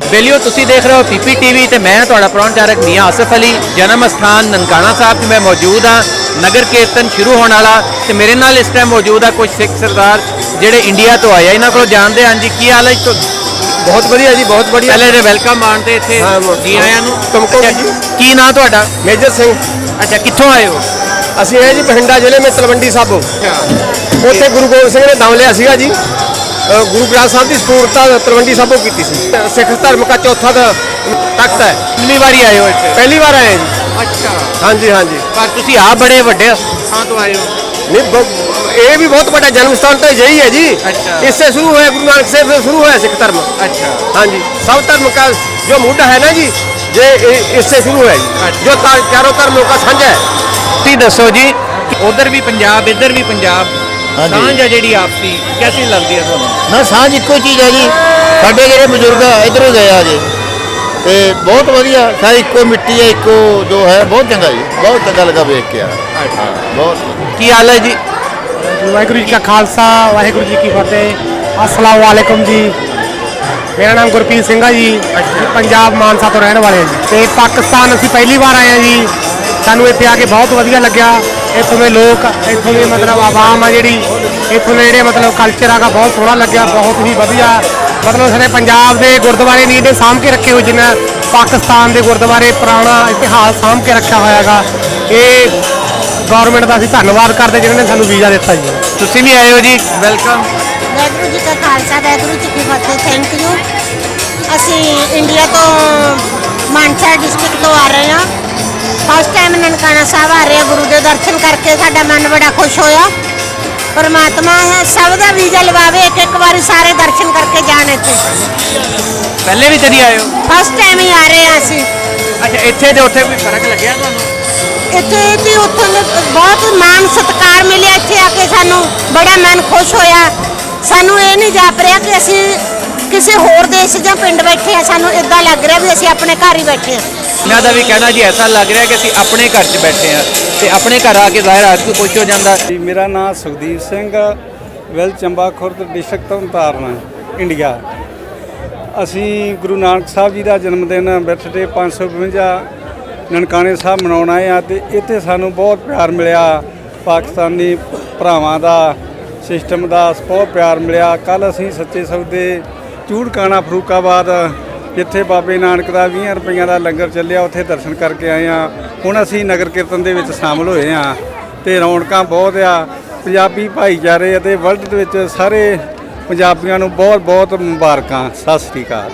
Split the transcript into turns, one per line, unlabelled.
बेलियो तुसी देख रहे हो पीपी टीवी ते मैं तुहाडा प्रौणचारक मियां आसिफ अली। जन्म स्थान ननकाना साहब च मैं मौजूद हाँ। नगर कीर्तन शुरू होने वाला ते मेरे नाल इस टाइम मौजूद है कुछ सिख सरदार जिहड़े इंडिया तो आए। इन्हां कोलों जानदे हां जी की हाल है। तो
बहुत बढ़िया जी, बहुत बढ़िया।
पहले ते वेलकम मानते इत्थे जी आयां नूं।
तुमको
की नां तुहाडा?
मेजर सिंह।
अच्छा, कित्थों आए हो?
ਅਸੀਂ ਆਏ ਜੀ ਬਠਿੰਡਾ ਜ਼ਿਲ੍ਹੇ में ਤਲਵੰਡੀ ਸਾਬੋ। ਉੱਥੇ ਗੁਰੂ ਗੋਬਿੰਦ ਸਿੰਘ ਨੇ ਦਮ ਲਿਆ ਸੀਗਾ ਜੀ। ਗੁਰੂ ਗ੍ਰੰਥ ਸਾਹਿਬ ਦੀ ਸਪੂਰਤਾ ਤਲਵੰਡੀ ਸਾਬੋ ਕੀਤੀ ਸੀ। ਸਿੱਖ ਧਰਮ ਦਾ ਚੌਥਾ ਤਖਤ ਹੈ।
ਕਿੰਨੀ ਵਾਰੀ ਆਏ ਹੋ ਇੱਥੇ?
ਪਹਿਲੀ ਵਾਰ ਆਏ ਜੀ।
ਅੱਛਾ,
ਹਾਂਜੀ ਹਾਂਜੀ।
ਪਰ ਤੁਸੀਂ ਆਪ ਬੜੇ ਵੱਡੇ ਥਾਂ ਤੋਂ ਆਏ ਹੋ।
नहीं, ये भी बहुत बड़ा जन्म स्थान तो यही है जी।
अच्छा।
इससे शुरू हुआ गुरु नानक साहब से शुरू हुआ सिख धर्म।
अच्छा,
हाँ जी, सब धर्म का जो मुद्दा है ना जी, ये इससे शुरू है जी। जो चारों धर्मों का साझा है।
ਤੁਸੀਂ ਦੱਸੋ ਜੀ, ਉਧਰ ਵੀ ਪੰਜਾਬ ਇੱਧਰ ਵੀ ਪੰਜਾਬ, ਸਾਂਝ ਆ ਜਿਹੜੀ ਆਪਸੀ ਕੈਸੀ ਲੱਗਦੀ ਹੈ ਤੁਹਾਨੂੰ?
ਨਾ ਸਾਂਝ ਇੱਕੋ ਚੀਜ਼ ਹੈ ਜੀ। ਸਾਡੇ ਜਿਹੜੇ ਬਜ਼ੁਰਗ ਇੱਧਰੋਂ ਗਏ ਆ ਜੀ ਤੇ ਬਹੁਤ ਵਧੀਆ, ਸਾਰੇ ਇੱਕੋ ਮਿੱਟੀ ਹੈ, ਇੱਕੋ ਜੋ ਹੈ, ਬਹੁਤ ਚੰਗਾ ਜੀ, ਬਹੁਤ ਚੰਗਾ ਲੱਗਾ ਵੇਖ ਕੇ ਆ। ਬਹੁਤ
ਕੀ ਹਾਲ ਹੈ ਜੀ?
ਵਾਹਿਗੁਰੂ ਜੀ ਕਾ ਖਾਲਸਾ, ਵਾਹਿਗੁਰੂ ਜੀ ਕੀ ਫਤਿਹ। ਅਸਲਾਮ ਵਾਲੇਕੁਮ ਜੀ। ਮੇਰਾ ਨਾਮ ਗੁਰਪ੍ਰੀਤ ਸਿੰਘ ਆ ਜੀ। ਪੰਜਾਬ ਮਾਨਸਾ ਤੋਂ ਰਹਿਣ ਵਾਲੇ ਹਾਂ ਜੀ ਤੇ ਪਾਕਿਸਤਾਨ ਅਸੀਂ ਪਹਿਲੀ ਵਾਰ ਆਏ ਹਾਂ ਜੀ। ਸਾਨੂੰ ਇੱਥੇ ਆ ਕੇ ਬਹੁਤ ਵਧੀਆ ਲੱਗਿਆ। ਇੱਥੋਂ ਦੇ ਲੋਕ, ਇੱਥੋਂ ਦੀ ਮਤਲਬ ਆਵਾਮ ਆ ਜਿਹੜੀ, ਇੱਥੋਂ ਦੇ ਜਿਹੜੇ ਮਤਲਬ ਕਲਚਰ ਹੈਗਾ, ਬਹੁਤ ਸੋਹਣਾ ਲੱਗਿਆ, ਬਹੁਤ ਹੀ ਵਧੀਆ। ਮਤਲਬ ਸਾਡੇ ਪੰਜਾਬ ਦੇ ਗੁਰਦੁਆਰੇ ਨਹੀਂ ਇਹਨੇ ਸਾਂਭ ਕੇ ਰੱਖੇ ਹੋਏ, ਜਿਵੇਂ ਪਾਕਿਸਤਾਨ ਦੇ ਗੁਰਦੁਆਰੇ ਪੁਰਾਣਾ ਇਤਿਹਾਸ ਸਾਂਭ ਕੇ ਰੱਖਿਆ ਹੋਇਆ ਹੈਗਾ। ਇਹ ਗਵਰਨਮੈਂਟ ਦਾ ਅਸੀਂ ਧੰਨਵਾਦ ਕਰਦੇ ਜਿਹਨਾਂ ਨੇ ਸਾਨੂੰ ਵੀਜ਼ਾ ਦਿੱਤਾ ਜੀ।
ਤੁਸੀਂ ਵੀ ਆਏ ਹੋ ਜੀ, ਵੈਲਕਮ।
ਵਾਹਿਗੁਰੂ ਜੀ ਕਾ ਖਾਲਸਾ, ਵਾਹਿਗੁਰੂ ਜੀ ਕੀ ਫਤਿਹ। Thank you. ਅਸੀਂ ਇੰਡੀਆ ਤੋਂ ਮਾਨਸਾ ਡਿਸਟ੍ਰਿਕਟ ਤੋਂ ਆ ਰਹੇ ਹਾਂ। ਫਸਟ ਟਾਈਮ ਨਨਕਾਣਾ ਸਾਹਿਬ ਆ ਰਹੇ ਹਾਂ। ਗੁਰੂ ਦੇ ਦਰਸ਼ਨ ਕਰਕੇ ਸਾਡਾ ਮਨ ਬੜਾ ਖੁਸ਼ ਹੋਇਆ। ਪਰਮਾਤਮਾ ਸਭ ਦਾ ਵੀਜ਼ਾ ਲਵਾਵੇ, ਇੱਕ ਵਾਰੀ ਸਾਰੇ ਦਰਸ਼ਨ ਕਰਕੇ ਜਾਣ। ਇੱਥੇ
ਪਹਿਲੇ ਵੀ ਕਦੀ ਆਏ ਹੋ?
ਫਸਟ ਟਾਈਮ ਹੀ ਆ ਰਹੇ ਹਾਂ ਅਸੀਂ।
ਅੱਛਾ, ਇੱਥੇ ਤੇ ਉੱਥੇ ਕੋਈ ਫਰਕ ਲੱਗਿਆ ਤੁਹਾਨੂੰ?
ਇੱਥੇ ਜੀ ਉੱਥੋਂ ਦੇ ਬਹੁਤ ਮਾਣ ਸਤਿਕਾਰ ਮਿਲਿਆ। ਇੱਥੇ ਆ ਕੇ ਸਾਨੂੰ ਬੜਾ ਮਨ ਖੁਸ਼ ਹੋਇਆ। ਸਾਨੂੰ ਇਹ ਨਹੀਂ ਜਾਪ ਰਿਹਾ ਕਿ ਅਸੀਂ ਕਿਸੇ ਹੋਰ ਦੇਸ਼ ਜਾਂ ਪਿੰਡ ਬੈਠੇ ਆ। ਸਾਨੂੰ ਇਦਾਂ ਲੱਗ ਰਿਹਾ ਵੀ ਅਸੀਂ ਆਪਣੇ ਘਰ ਹੀ ਬੈਠੇ ਹਾਂ।
ਇਹਨਾਂ ਦਾ ਵੀ ਕਹਿਣਾ ਜੀ ਐਸਾ ਲੱਗ ਰਿਹਾ ਕਿ ਅਸੀਂ ਆਪਣੇ ਘਰ 'ਚ ਬੈਠੇ ਹਾਂ ਤੇ ਆਪਣੇ ਘਰ ਆ ਕੇ ਜ਼ਾਹਿਰ ਆ ਕੇ ਖੁਸ਼ ਹੋ ਜਾਂਦਾ।
ਜੀ, ਮੇਰਾ ਨਾਮ ਸੁਖਦੀਪ ਸਿੰਘ, ਵਿਲ ਚੰਬਾ ਖੁਰਦ ਡਿਸਟ੍ਰਿਕਟ ਤੋਂ ਤਰਨਤਾਰਨ, ਇੰਡੀਆ। ਅਸੀਂ ਗੁਰੂ ਨਾਨਕ ਸਾਹਿਬ ਜੀ ਦਾ ਜਨਮ ਦਿਨ ਬਰਥਡੇ 552 ਨਨਕਾਣੇ ਸਾਹਿਬ ਮਨਾਉਣ ਆਏ ਆ ਤੇ ਇੱਥੇ ਸਾਨੂੰ ਬਹੁਤ ਪਿਆਰ ਮਿਲਿਆ। ਪਾਕਿਸਤਾਨੀ ਭਰਾਵਾਂ ਦਾ, ਸਿਸਟਮ ਦਾ ਬਹੁਤ ਪਿਆਰ ਮਿਲਿਆ। ਕੱਲ੍ਹ ਅਸੀਂ ਸੱਚੇ ਸੌਦੇ ਚੂੜਕਾਣਾ ਫਰੂਕਾਬਾਦ, ਜਿੱਥੇ ਬਾਬੇ ਨਾਨਕ ਦਾ 20 ਰੁਪਈਆਂ ਦਾ ਲੰਗਰ ਚੱਲਿਆ, ਉੱਥੇ ਦਰਸ਼ਨ ਕਰਕੇ ਆਏ ਹਾਂ। ਹੁਣ ਅਸੀਂ ਨਗਰ ਕੀਰਤਨ ਦੇ ਵਿੱਚ ਸ਼ਾਮਲ ਹੋਏ ਹਾਂ ਤੇ ਰੌਣਕਾਂ ਬਹੁਤ ਆ। ਪੰਜਾਬੀ ਭਾਈਚਾਰੇ ਅਤੇ ਵਰਲਡ ਦੇ ਵਿੱਚ ਸਾਰੇ ਪੰਜਾਬੀਆਂ ਨੂੰ ਬਹੁਤ ਬਹੁਤ ਮੁਬਾਰਕਾਂ। ਸਤਿ ਸ੍ਰੀ ਅਕਾਲ।